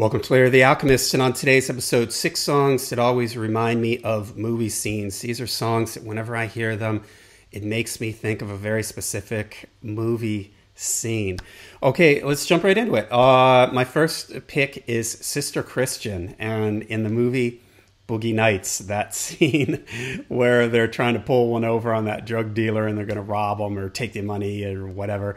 Welcome to Larry the Alchemist, and on today's episode, 6 songs that always remind me of movie scenes. These are songs that whenever I hear them, it makes me think of a very specific movie scene. Okay, let's jump right into it. My first pick is Sister Christian, and in the movie Boogie Nights, that scene where they're trying to pull one over on that drug dealer and they're going to rob him or take their money or whatever.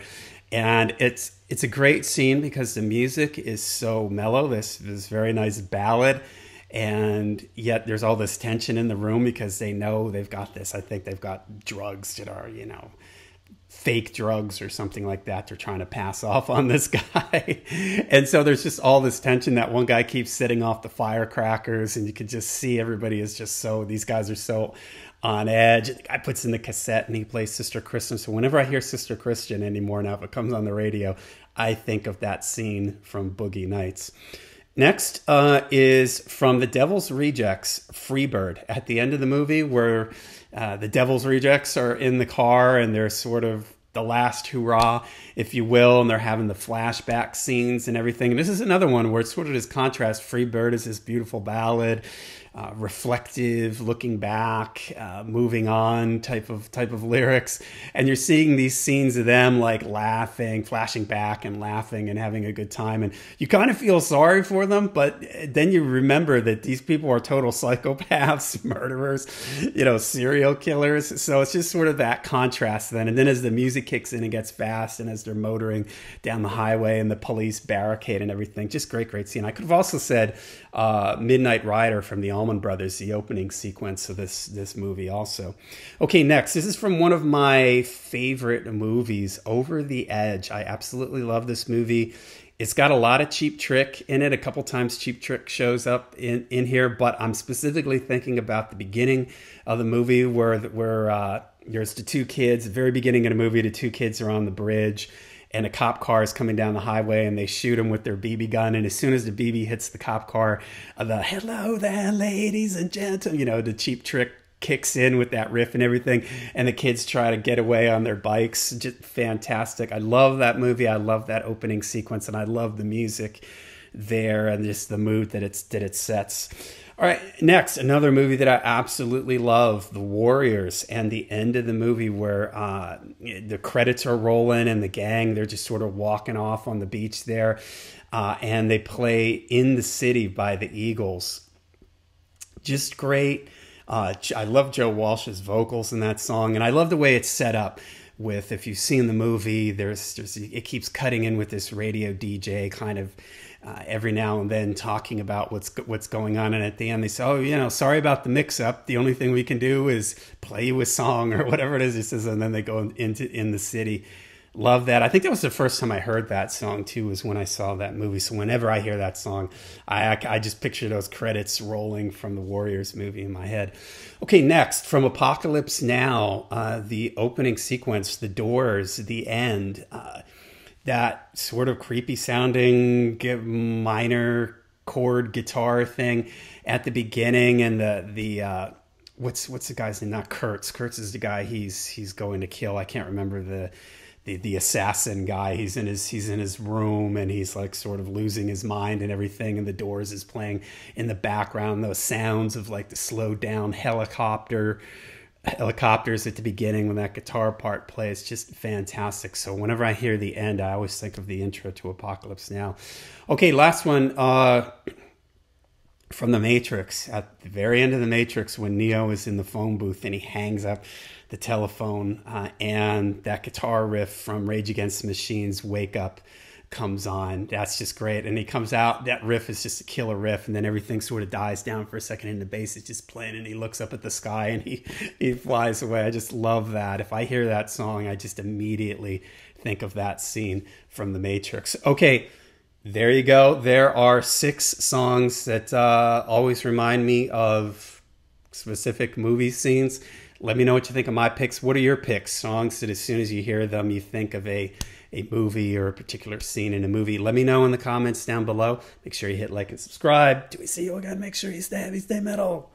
And it's a great scene because the music is so mellow, this very nice ballad, and yet there's all this tension in the room because they know they've got this. I think they've got drugs that are, fake drugs or something like that they're trying to pass off on this guy. And so there's just all this tension. That one guy keeps setting off the firecrackers and you can just see everybody is just so, these guys are so on edge. The guy puts in the cassette and he plays Sister Christian. So whenever I hear Sister Christian anymore now, if it comes on the radio, I think of that scene from Boogie Nights. Next is from The Devil's Rejects, Freebird. At the end of the movie where the Devil's Rejects are in the car and they're sort of the last hurrah, if you will, and they're having the flashback scenes and everything. And this is another one where it's sort of this contrast. Freebird is this beautiful ballad, reflective, looking back, moving on type of lyrics, and you're seeing these scenes of them like laughing, flashing back and laughing and having a good time, and you kind of feel sorry for them, but then you remember that these people are total psychopaths, murderers, serial killers. So it's just sort of that contrast then. And then as the music kicks in and gets fast, and as they're motoring down the highway and the police barricade and everything, just great scene. I could have also said Midnight Rider from the Allman Brothers, the opening sequence of this movie also. Okay, next. This is from one of my favorite movies, Over the Edge. I absolutely love this movie. It's got a lot of Cheap Trick in it. A couple times Cheap Trick shows up in here, but I'm specifically thinking about the beginning of the movie where there's the two kids, the very beginning of the movie, the two kids are on the bridge and a cop car is coming down the highway and they shoot him with their BB gun. And as soon as the BB hits the cop car, the hello there, ladies and gentlemen, the Cheap Trick kicks in with that riff and everything. And the kids try to get away on their bikes. Just fantastic. I love that movie. I love that opening sequence, and I love the music there and just the mood that it sets. All right, next, another movie that I absolutely love, The Warriors, and the end of the movie where the credits are rolling and the gang, they're just sort of walking off on the beach there, and they play In the City by the Eagles. Just great. I love Joe Walsh's vocals in that song, and I love the way it's set up. With, if you've seen the movie, it keeps cutting in with this radio DJ kind of every now and then talking about what's going on, and at the end they say, "Oh, sorry about the mix-up. The only thing we can do is play you a song or whatever it is." He says, and then they go into In the City. Love that. I think that was the first time I heard that song too, was when I saw that movie. So whenever I hear that song, I just picture those credits rolling from the Warriors movie in my head. Okay, next, from Apocalypse Now, the opening sequence, the Doors, the end, that sort of creepy sounding minor chord guitar thing at the beginning, and the what's the guy's name? Not Kurtz. Kurtz is the guy he's going to kill. I can't remember the assassin guy. He's in his room and he's like sort of losing his mind and everything, and the Doors is playing in the background, those sounds of like the slowed down helicopters at the beginning when that guitar part plays. Just fantastic. So whenever I hear the end, I always think of the intro to Apocalypse Now. Okay, last one, from The Matrix. At the very end of The Matrix, when Neo is in the phone booth and he hangs up the telephone, and that guitar riff from Rage Against the Machine's Wake Up comes on. That's just great. And he comes out, that riff is just a killer riff, and then everything sort of dies down for a second and the bass is just playing, and he looks up at the sky and he flies away. I just love that. If I hear that song, I just immediately think of that scene from The Matrix. Okay, there you go. There are 6 songs that always remind me of specific movie scenes. Let me know what you think of my picks. What are your picks? Songs that as soon as you hear them, you think of a movie or a particular scene in a movie. Let me know in the comments down below. Make sure you hit like and subscribe. Till we see you again, make sure you stay heavy, stay metal.